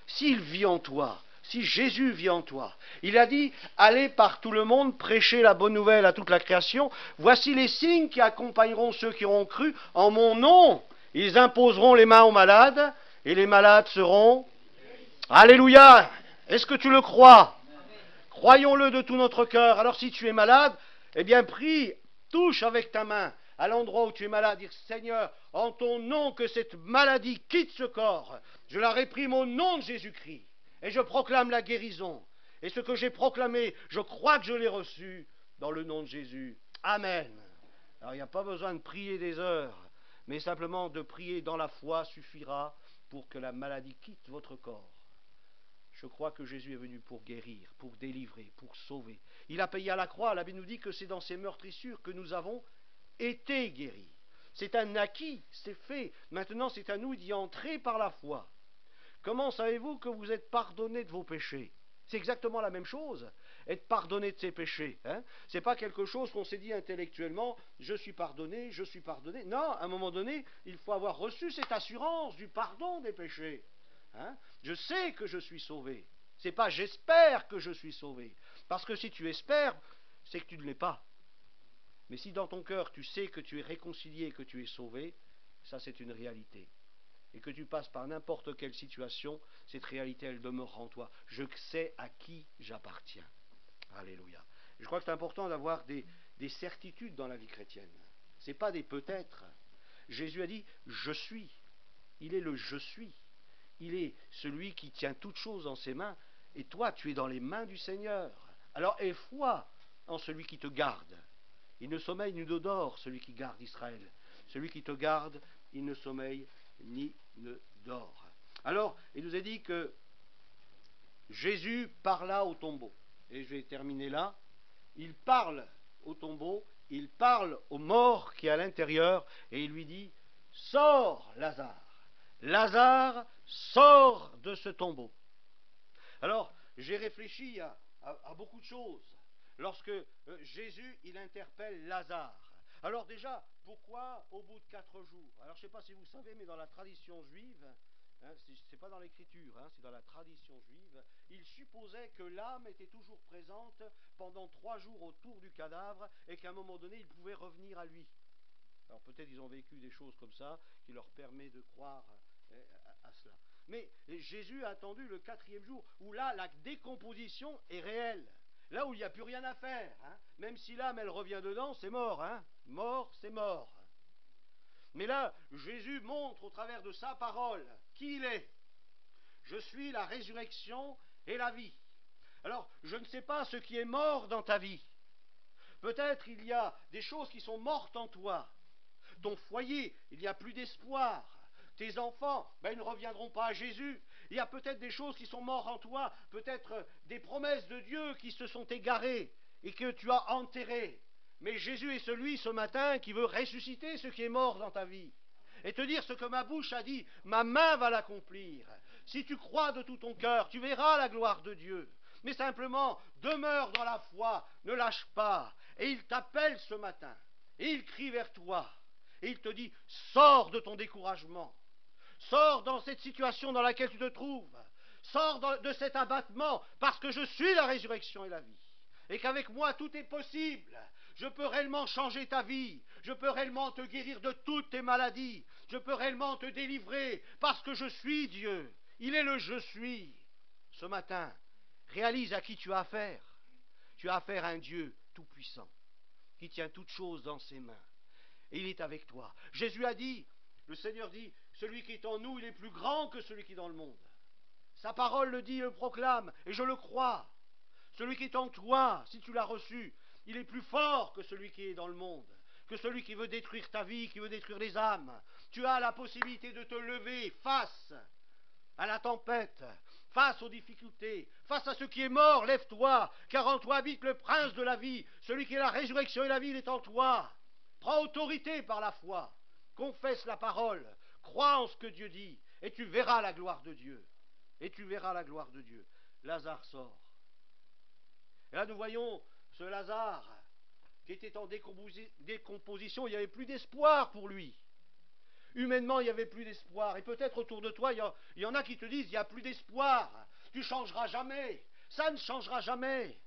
S'il vit en toi, si Jésus vit en toi, il a dit, allez par tout le monde, prêcher la bonne nouvelle à toute la création. Voici les signes qui accompagneront ceux qui auront cru. En mon nom, ils imposeront les mains aux malades, et les malades seront... Alléluia! Est-ce que tu le crois? Croyons-le de tout notre cœur. Alors si tu es malade, eh bien prie, touche avec ta main à l'endroit où tu es malade, dire Seigneur, en ton nom que cette maladie quitte ce corps, je la réprime au nom de Jésus-Christ, et je proclame la guérison. Et ce que j'ai proclamé, je crois que je l'ai reçu dans le nom de Jésus. Amen. Alors il n'y a pas besoin de prier des heures, mais simplement de prier dans la foi suffira pour que la maladie quitte votre corps. Je crois que Jésus est venu pour guérir, pour délivrer, pour sauver. Il a payé à la croix. La Bible nous dit que c'est dans ces meurtrissures que nous avons été guéris. C'est un acquis, c'est fait. Maintenant, c'est à nous d'y entrer par la foi. Comment savez-vous que vous êtes pardonné de vos péchés? C'est exactement la même chose, être pardonné de ses péchés. Hein? Ce n'est pas quelque chose qu'on s'est dit intellectuellement, je suis pardonné, je suis pardonné. Non, à un moment donné, il faut avoir reçu cette assurance du pardon des péchés. Hein? Je sais que je suis sauvé. Ce n'est pas j'espère que je suis sauvé. Parce que si tu espères, c'est que tu ne l'es pas. Mais si dans ton cœur tu sais que tu es réconcilié, que tu es sauvé, ça c'est une réalité. Et que tu passes par n'importe quelle situation, cette réalité elle demeure en toi. Je sais à qui j'appartiens. Alléluia. Je crois que c'est important d'avoir des certitudes dans la vie chrétienne. Ce n'est pas des peut-être. Jésus a dit je suis. Il est le je suis. Il est celui qui tient toutes choses dans ses mains. Et toi, tu es dans les mains du Seigneur. Alors aie foi en celui qui te garde. Il ne sommeille ni ne dort, celui qui garde Israël. Celui qui te garde, il ne sommeille ni ne dort. Alors, il nous a dit que Jésus parla au tombeau. Et je vais terminer là. Il parle au tombeau, il parle au mort qui est à l'intérieur, et il lui dit, sors Lazare. Lazare, sors de ce tombeau. Alors, j'ai réfléchi à beaucoup de choses. Lorsque Jésus, il interpelle Lazare. Alors déjà, pourquoi au bout de 4 jours? Alors je ne sais pas si vous savez, mais dans la tradition juive, hein, c'est pas dans l'écriture, hein, c'est dans la tradition juive, il supposait que l'âme était toujours présente pendant 3 jours autour du cadavre et qu'à un moment donné, il pouvait revenir à lui. Alors peut-être ils ont vécu des choses comme ça qui leur permet de croire à cela. Mais Jésus a attendu le 4e jour, où là, la décomposition est réelle. Là où il n'y a plus rien à faire. Hein. Même si l'âme, elle revient dedans, c'est mort. Hein. Mort, c'est mort. Mais là, Jésus montre au travers de sa parole qui il est. Je suis la résurrection et la vie. Alors, je ne sais pas ce qui est mort dans ta vie. Peut-être il y a des choses qui sont mortes en toi. Ton foyer, il n'y a plus d'espoir. Tes enfants, ils ne reviendront pas à Jésus. Il y a peut-être des choses qui sont mortes en toi, peut-être des promesses de Dieu qui se sont égarées et que tu as enterrées. Mais Jésus est celui ce matin qui veut ressusciter ce qui est mort dans ta vie et te dire ce que ma bouche a dit, ma main va l'accomplir. Si tu crois de tout ton cœur, tu verras la gloire de Dieu. mais simplement demeure dans la foi, ne lâche pas. Et il t'appelle ce matin, et il crie vers toi, et il te dit, sors de ton découragement, sors dans cette situation dans laquelle tu te trouves, sors de cet abattement, parce que je suis la résurrection et la vie. Et qu'avec moi tout est possible. Je peux réellement changer ta vie. Je peux réellement te guérir de toutes tes maladies. Je peux réellement te délivrer parce que je suis Dieu. Il est le je suis. Ce matin, réalise à qui tu as affaire. Tu as affaire à un Dieu tout-puissant qui tient toutes choses dans ses mains. Et il est avec toi. Jésus a dit, le Seigneur dit, celui qui est en nous, il est plus grand que celui qui est dans le monde. Sa parole le dit, le proclame, et je le crois. Celui qui est en toi, si tu l'as reçu, il est plus fort que celui qui est dans le monde, que celui qui veut détruire ta vie, qui veut détruire les âmes. Tu as la possibilité de te lever face à la tempête, face aux difficultés, face à ce qui est mort, lève-toi, car en toi habite le prince de la vie, celui qui est la résurrection et la vie, il est en toi. Prends autorité par la foi, confesse la parole, crois en ce que Dieu dit, et tu verras la gloire de Dieu. Et tu verras la gloire de Dieu. Lazare sort. Et là, nous voyons ce Lazare qui était en décomposition. Il n'y avait plus d'espoir pour lui. Humainement, il n'y avait plus d'espoir. Et peut-être autour de toi, il y en a qui te disent, il n'y a plus d'espoir. Tu ne changeras jamais. Ça ne changera jamais.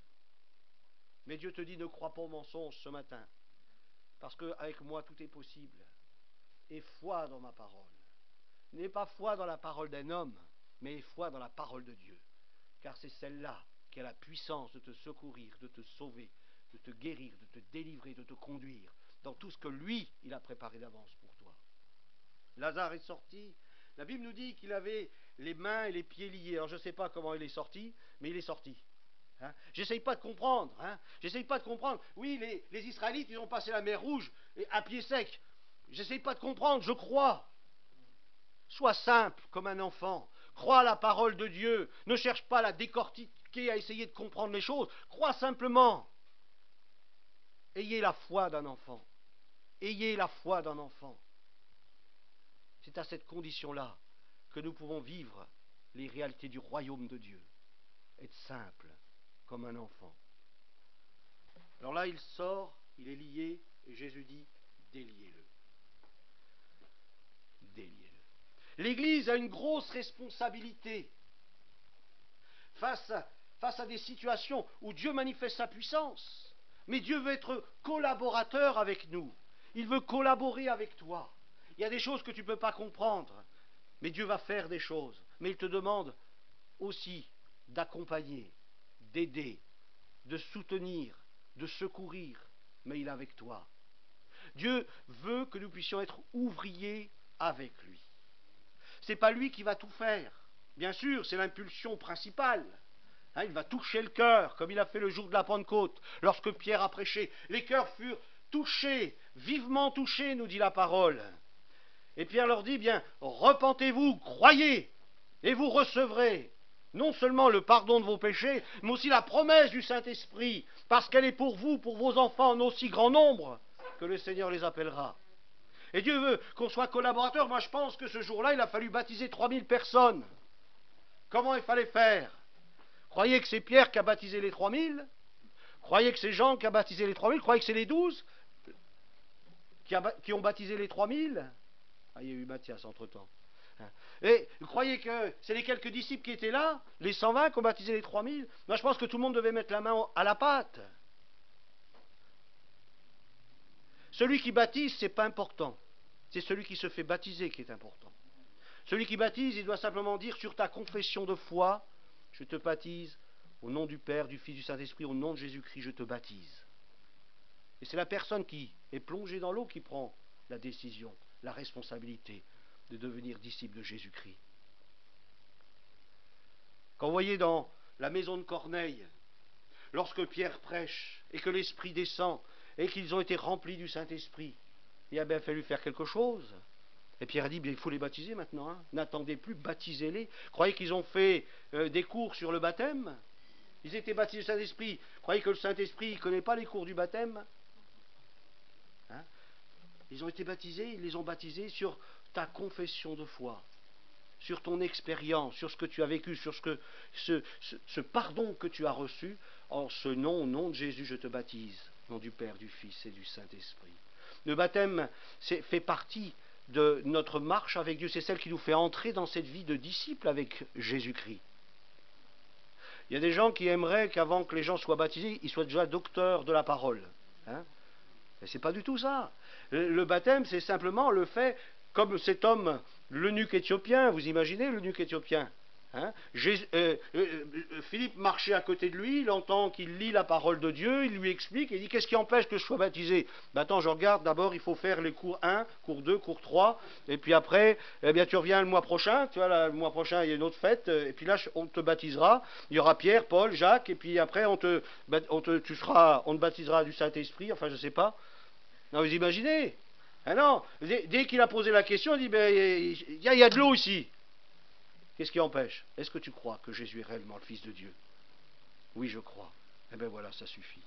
Mais Dieu te dit, ne crois pas au mensonge ce matin. Parce qu'avec moi, tout est possible. Et foi dans ma parole. N'aie pas foi dans la parole d'un homme, mais foi dans la parole de Dieu. Car c'est celle-là qui a la puissance de te secourir, de te sauver, de te guérir, de te délivrer, de te conduire dans tout ce que lui, il a préparé d'avance pour toi. Lazare est sorti. La Bible nous dit qu'il avait les mains et les pieds liés. Alors je ne sais pas comment il est sorti, mais il est sorti. Hein? J'essaye pas de comprendre. Hein? J'essaye pas de comprendre. Oui, les Israélites, ils ont passé la mer Rouge à pied sec. J'essaye pas de comprendre, je crois. Sois simple comme un enfant. Crois à la parole de Dieu. Ne cherche pas à la décortiquer, à essayer de comprendre les choses. Crois simplement. Ayez la foi d'un enfant. Ayez la foi d'un enfant. C'est à cette condition-là que nous pouvons vivre les réalités du royaume de Dieu. Être simple comme un enfant. Alors là, il sort, il est lié, et Jésus dit, déliez-le. Déliez-le. L'Église a une grosse responsabilité face à des situations où Dieu manifeste sa puissance. Mais Dieu veut être collaborateur avec nous. Il veut collaborer avec toi. Il y a des choses que tu ne peux pas comprendre, mais Dieu va faire des choses. Mais il te demande aussi d'accompagner, d'aider, de soutenir, de secourir, mais il est avec toi. Dieu veut que nous puissions être ouvriers avec lui. Ce n'est pas lui qui va tout faire. Bien sûr, c'est l'impulsion principale. Hein, il va toucher le cœur, comme il a fait le jour de la Pentecôte, lorsque Pierre a prêché. Les cœurs furent touchés, vivement touchés, nous dit la parole. Et Pierre leur dit, bien, repentez-vous, croyez, et vous recevrez non seulement le pardon de vos péchés, mais aussi la promesse du Saint-Esprit, parce qu'elle est pour vous, pour vos enfants, en aussi grand nombre, que le Seigneur les appellera. Et Dieu veut qu'on soit collaborateurs. Moi, je pense que ce jour-là, il a fallu baptiser 3000 personnes. Comment il fallait faire? Croyez que c'est Pierre qui a baptisé les 3000? Croyez que c'est Jean qui a baptisé les 3000? Croyez que c'est les 12 qui ont baptisé les 3000? Ah, il y a eu Matthias entre-temps. Et vous croyez que c'est les quelques disciples qui étaient là, les 120 qui ont baptisé les 3000? Moi, je pense que tout le monde devait mettre la main à la pâte. Celui qui baptise, c'est pas important. C'est celui qui se fait baptiser qui est important. Celui qui baptise, il doit simplement dire sur ta confession de foi, je te baptise au nom du Père, du Fils, du Saint-Esprit, au nom de Jésus-Christ, je te baptise. Et c'est la personne qui est plongée dans l'eau qui prend la décision, la responsabilité de devenir disciple de Jésus-Christ. Quand vous voyez dans la maison de Corneille, lorsque Pierre prêche et que l'Esprit descend et qu'ils ont été remplis du Saint-Esprit, il a bien fallu faire quelque chose. Et Pierre a dit, bien, il faut les baptiser maintenant. Hein. N'attendez plus, baptisez-les. Croyez qu'ils ont fait des cours sur le baptême? Ils étaient baptisés du Saint-Esprit. Croyez que le Saint-Esprit ne connaît pas les cours du baptême? Hein? Ils ont été baptisés, ils les ont baptisés sur ta confession de foi. sur ton expérience, sur ce que tu as vécu, sur ce pardon que tu as reçu. En ce nom, au nom de Jésus, je te baptise, au nom du Père, du Fils et du Saint-Esprit. Le baptême fait partie de notre marche avec Dieu, c'est celle qui nous fait entrer dans cette vie de disciple avec Jésus-Christ. Il y a des gens qui aimeraient qu'avant que les gens soient baptisés, ils soient déjà docteurs de la parole. Hein? Mais ce n'est pas du tout ça. Le baptême, c'est simplement le fait, comme cet homme, l'eunuque éthiopien, vous imaginez l'eunuque éthiopien, hein? Philippe marchait à côté de lui, il entend qu'il lit la parole de Dieu, il lui explique, et il dit, qu'est-ce qui empêche que je sois baptisé? Ben attends, je regarde, d'abord il faut faire les cours 1, cours 2, cours 3, et puis après, eh bien, tu reviens le mois prochain, tu vois, là, le mois prochain il y a une autre fête, et puis là on te baptisera, il y aura Pierre, Paul, Jacques, et puis après on te baptisera du Saint-Esprit, enfin je ne sais pas. Non, vous imaginez? Ah non, dès qu'il a posé la question, il dit, ben, il y a de l'eau ici. Qu'est-ce qui empêche? Est-ce que tu crois que Jésus est réellement le Fils de Dieu? Oui, je crois. Eh bien voilà, ça suffit.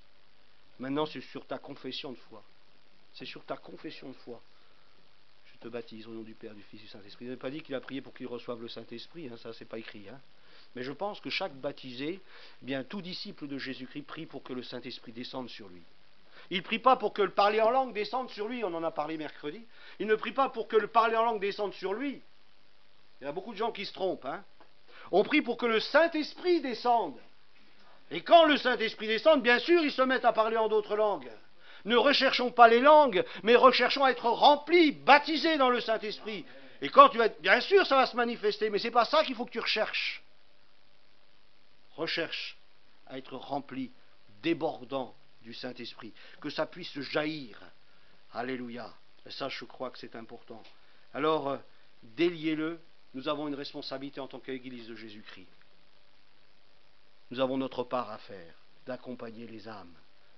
Maintenant, c'est sur ta confession de foi. C'est sur ta confession de foi. Je te baptise au nom du Père, du Fils et du Saint-Esprit. Il n'a pas dit qu'il a prié pour qu'il reçoive le Saint-Esprit, hein, ça c'est pas écrit. Hein. Mais je pense que chaque baptisé, eh bien tout disciple de Jésus-Christ prie pour que le Saint-Esprit descende sur lui. Il ne prie pas pour que le parler en langue descende sur lui, on en a parlé mercredi. Il ne prie pas pour que le parler en langue descende sur lui. Il y a beaucoup de gens qui se trompent. Hein. On prie pour que le Saint-Esprit descende. Et quand le Saint-Esprit descend, bien sûr, ils se mettent à parler en d'autres langues. Ne recherchons pas les langues, mais recherchons à être remplis, baptisés dans le Saint-Esprit. Et quand tu vas être... Bien sûr, ça va se manifester, mais ce n'est pas ça qu'il faut que tu recherches. Recherche à être rempli, débordant du Saint-Esprit. Que ça puisse jaillir. Alléluia. Et ça, je crois que c'est important. Alors, déliez-le. Nous avons une responsabilité en tant qu'Église de Jésus-Christ. Nous avons notre part à faire, d'accompagner les âmes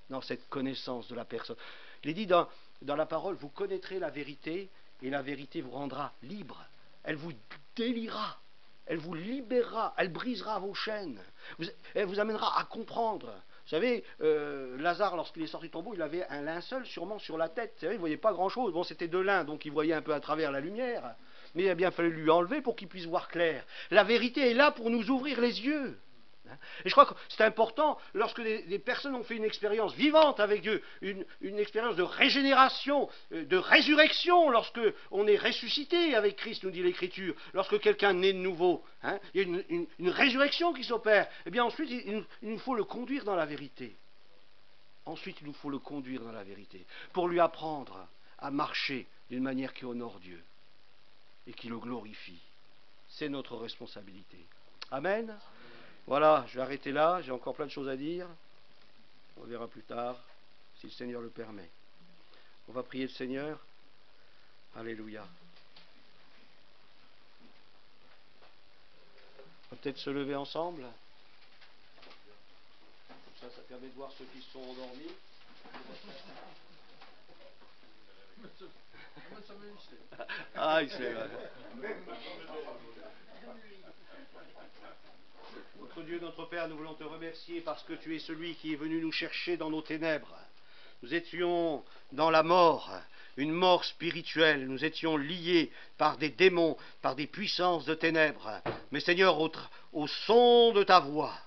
dans cette connaissance de la personne. Il est dit dans la parole, vous connaîtrez la vérité et la vérité vous rendra libre. Elle vous déliera, elle vous libérera, elle brisera vos chaînes, elle vous amènera à comprendre. Vous savez, Lazare, lorsqu'il est sorti du tombeau, il avait un linceul sûrement sur la tête. Vous savez, il ne voyait pas grand-chose. Bon, c'était de lin, donc il voyait un peu à travers la lumière. Mais il a bien fallu lui enlever pour qu'il puisse voir clair. La vérité est là pour nous ouvrir les yeux. Et je crois que c'est important, lorsque des personnes ont fait une expérience vivante avec Dieu, une expérience de régénération, de résurrection, lorsque on est ressuscité avec Christ, nous dit l'Écriture, lorsque quelqu'un naît de nouveau, hein, il y a une résurrection qui s'opère, et bien ensuite il nous faut le conduire dans la vérité. Ensuite il nous faut le conduire dans la vérité, pour lui apprendre à marcher d'une manière qui honore Dieu et qui le glorifie. C'est notre responsabilité. Amen. Voilà, je vais arrêter là, j'ai encore plein de choses à dire. On verra plus tard, si le Seigneur le permet. On va prier le Seigneur. Alléluia. On va peut-être se lever ensemble. Ça permet de voir ceux qui se sont endormis. Ah, il sait. Notre Dieu, notre Père, nous voulons te remercier parce que tu es celui qui est venu nous chercher dans nos ténèbres. Nous étions dans la mort, une mort spirituelle. Nous étions liés par des démons, par des puissances de ténèbres. Mais Seigneur, au son de ta voix,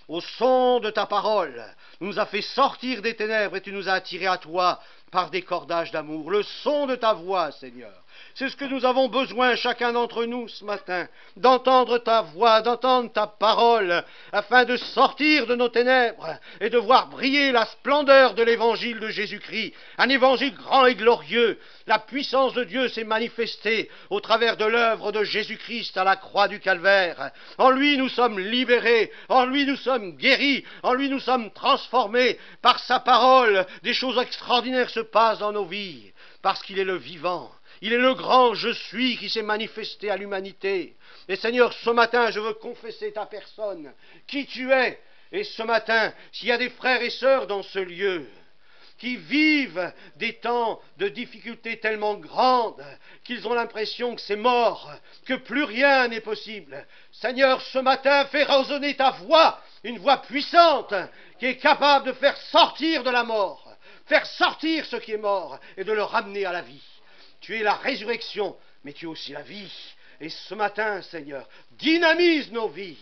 au son de ta parole, tu nous as fait sortir des ténèbres et tu nous as attirés à toi par des cordages d'amour. Le son de ta voix, Seigneur. C'est ce que nous avons besoin, chacun d'entre nous, ce matin, d'entendre ta voix, d'entendre ta parole, afin de sortir de nos ténèbres et de voir briller la splendeur de l'évangile de Jésus-Christ, un évangile grand et glorieux. La puissance de Dieu s'est manifestée au travers de l'œuvre de Jésus-Christ à la croix du Calvaire. En lui, nous sommes libérés, en lui, nous sommes guéris, en lui, nous sommes transformés. Par sa parole, des choses extraordinaires se passent dans nos vies, parce qu'il est le vivant. Il est le grand je suis qui s'est manifesté à l'humanité. Et Seigneur, ce matin, je veux confesser ta personne, qui tu es. Et ce matin, s'il y a des frères et sœurs dans ce lieu qui vivent des temps de difficultés tellement grandes qu'ils ont l'impression que c'est mort, que plus rien n'est possible, Seigneur, ce matin, fais résonner ta voix, une voix puissante qui est capable de faire sortir de la mort, faire sortir ce qui est mort et de le ramener à la vie. Tu es la résurrection, mais tu es aussi la vie. Et ce matin, Seigneur, dynamise nos vies,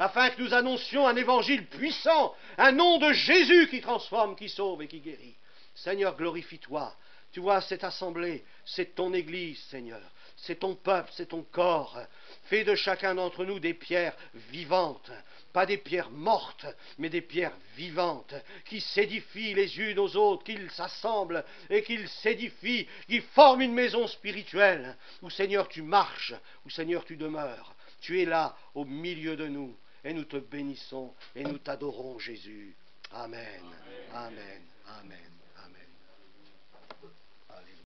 afin que nous annoncions un évangile puissant, un nom de Jésus qui transforme, qui sauve et qui guérit. Seigneur, glorifie-toi. Tu vois, cette assemblée, c'est ton Église, Seigneur. C'est ton peuple, c'est ton corps. Fais de chacun d'entre nous des pierres vivantes. Pas des pierres mortes, mais des pierres vivantes, qui s'édifient les unes aux autres, qu'ils s'assemblent et qu'ils s'édifient, qui forment une maison spirituelle, où, Seigneur, tu marches, où, Seigneur, tu demeures. Tu es là, au milieu de nous, et nous te bénissons, et nous t'adorons, Jésus. Amen, amen, amen.